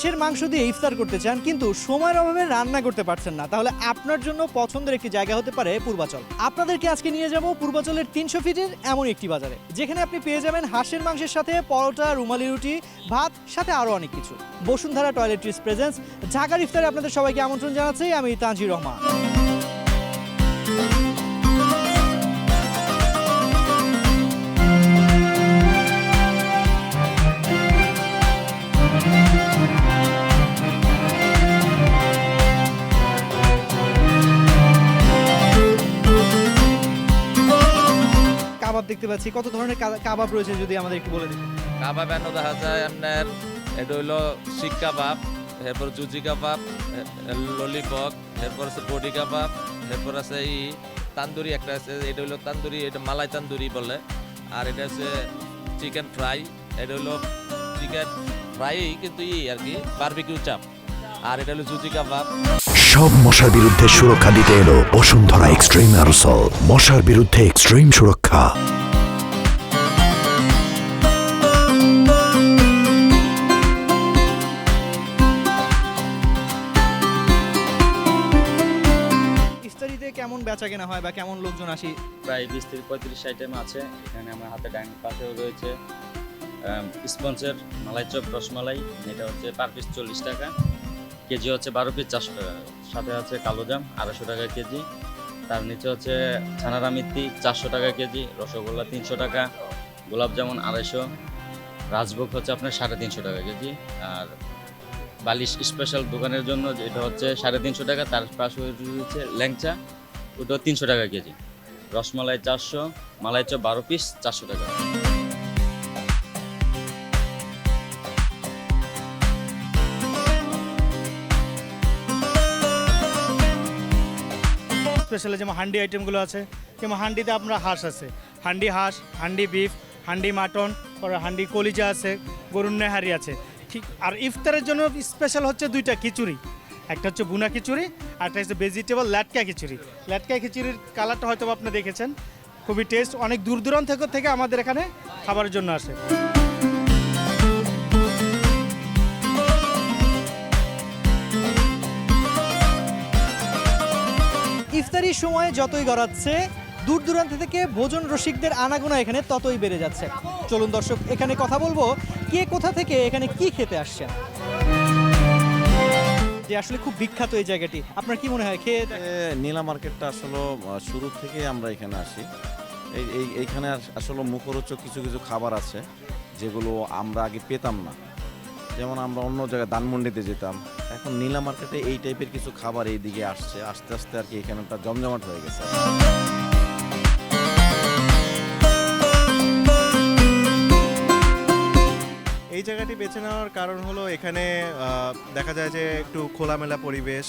হাঁসের মাংস দিয়ে ইফতার করতে চান কিন্তু সময়ের অভাবে রান্না করতে পারছেন না, তাহলে আপনার জন্য পছন্দের একটি জায়গা হতে পারে পূর্বাচল। আপনাদেরকে আজকে নিয়ে যাব পূর্বাচলের 300 ফিটের এমন একটি বাজারে, যেখানে আপনি পেয়ে যাবেন হাঁসের মাংসের সাথে পরোটা, রুমালি রুটি, ভাত, সাথে আরও অনেক কিছু। বসুন্ধরা টয়লেট্রিজ প্রেজেন্স ঢাকার ইফতারে আপনাদের সবাইকে আমন্ত্রণ জানাচ্ছি আমি তানজির রহমান। কাবাব দেখতে পাচ্ছি, কত ধরনের কাবাব রয়েছে যদি আমাদের একটু বলে দিন। কাবাব এনে দেখা যায় আপনার এটা হইলো শিক কাবাব, এরপর জুজি কাবাব, ললিপপ, এরপর আছে বডি কাবাব, এরপর আছে এই তান্দুরি একটা আছে, এটা হইলো তান্দুরি, এটা মালাই তান্দুরি বলে। আর এটা হচ্ছে চিকেন ফ্রাই, এটা হইলো চিকেন ফ্রাই কিন্তু আর কি বারবিকিউ চাপ। আর এটা হলো জুজি কাবাব। সব মশার বিরুদ্ধে সুরক্ষা দিতে এলো বসুন্ধরা এক্সট্রিম অ্যারোসল, মশার বিরুদ্ধে এক্সট্রিম সুরক্ষা। ইফতারিতে কেমন বেচা কেনা হয় বা কেমন লোকজন আসি? প্রায় 20 থেকে 35 আইটেম আছে এখানে। আমার হাতে ডাইনিং পাশেও রয়েছে স্পঞ্জের মালাই চপ, রসমালাই, এটা হচ্ছে পার পিস 40 টাকা, কেজি হচ্ছে 12 পিস 400 টাকা। সাথে আছে কালোজাম 250 টাকা কেজি, তার নিচে হচ্ছে ছানারা মিত্তি 400 টাকা কেজি, রসগোল্লা 300 টাকা, গোলাপজামুন 250, রাজভোগ হচ্ছে আপনার 350 টাকা কেজি। আর বালিশ স্পেশাল দোকানের জন্য যেটা হচ্ছে 350 টাকা, তার পাশে হচ্ছে ল্যাংচা, ওটা 300 টাকা কেজি, রসমালাই 400, মালাই চপ 12 পিস 400 টাকা। স্পেশালি যেমন হান্ডি আইটেমগুলো আছে, যেমন হান্ডিতে আপনার হাঁস আছে, হান্ডি হাঁস, হান্ডি বিফ, হান্ডি মাটন, পরে হান্ডি কলিজা আছে, গরুর নেহারি আছে। ঠিক। আর ইফতারের জন্য স্পেশাল হচ্ছে 2টা খিচুড়ি, একটা হচ্ছে বুনা খিচুড়ি আর একটা হচ্ছে ভেজিটেবল ল্যাটকা খিচুড়ি। ল্যাটকা খিচুড়ির কালারটা হয়তো আপনি দেখেছেন, খুবই টেস্ট, অনেক দূর দূরান্ত থেকে আমাদের এখানে খাবারের জন্য আসে। ইফতারির সময় যতই গড়াচ্ছে, দূর দূরান্ত থেকে ভোজন রসিকদের আনাগোনা এখানে ততই বেড়ে যাচ্ছে। চলুন দর্শক, এখানে কথা বলবো কে কোথা থেকে এখানে কি খেতে আসছেন। যে আসলে খুব বিখ্যাত এই জায়গাটি, আপনার কি মনে হয় খেয়ে? নীলা মার্কেটটা আসলে শুরু থেকে আমরা এখানে আসি। এইখানে আসলে মুখরোচক কিছু কিছু খাবার আছে যেগুলো আমরা আগে পেতাম না। যেমন আমরা অন্য জায়গায় ধানমন্ডিতে যেতাম, এখন নীলা মার্কেটে এই টাইপের কিছু খাবার এই দিকে আসছে, আস্তে আস্তে আর কি এখানটা জমজমাট হয়ে গেছে। এই জায়গাটি বেছে নেওয়ার কারণ হলো এখানে দেখা যায় যে একটু খোলামেলা পরিবেশ,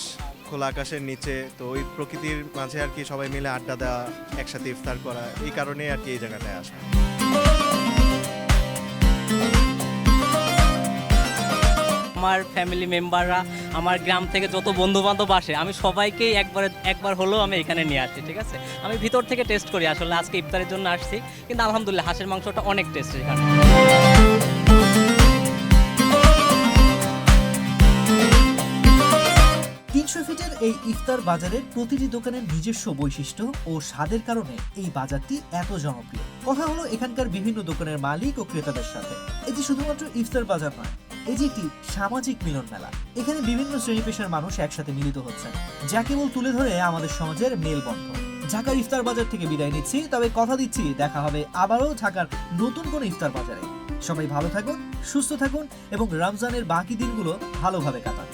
খোলা আকাশের নিচে, তো ওই প্রকৃতির মাঝে আর কি সবাই মিলে আড্ডা দেওয়া, একসাথে ইফতার করা, এই কারণেই আর কি এই জায়গাটায় আসা। আমার ফ্যামিলি মেম্বাররা, আমার গ্রাম থেকে যত বন্ধু বান্ধব আসে, আমি সবাইকেই একবার হলেও আমি এখানে নিয়ে আসি। ঠিক আছে, আমি ভিতর থেকে টেস্ট করি। আসলে আজকে ইফতারের জন্য আসছি, কিন্তু আলহামদুলিল্লাহ হাঁসের মাংসটা অনেক টেস্ট এখানে। 300 ফিটের এই ইফতার বাজারের প্রতিটি দোকানের নিজস্ব বৈশিষ্ট্য ও স্বাদের কারণে এই বাজারটি এত জনপ্রিয়। কথা হলো এখানকার বিভিন্ন দোকানের মালিক ও ক্রেতাদের সাথে। এটি শুধুমাত্র ইফতার বাজার নয়, এটি একটি সামাজিক মিলন মেলা। এখানে বিভিন্ন শ্রেণী পেশার মানুষ একসাথে মিলিত হচ্ছে, যা কেবল তুলে ধরে আমাদের সমাজের মেলবন্ধন। ঢাকার ইফতার বাজার থেকে বিদায় নিচ্ছি, তবে কথা দিচ্ছি দেখা হবে আবারও ঢাকার নতুন কোনো ইফতার বাজারে। সবাই ভালো থাকুন, সুস্থ থাকুন এবং রমজানের বাকি দিনগুলো ভালোভাবে কাটান।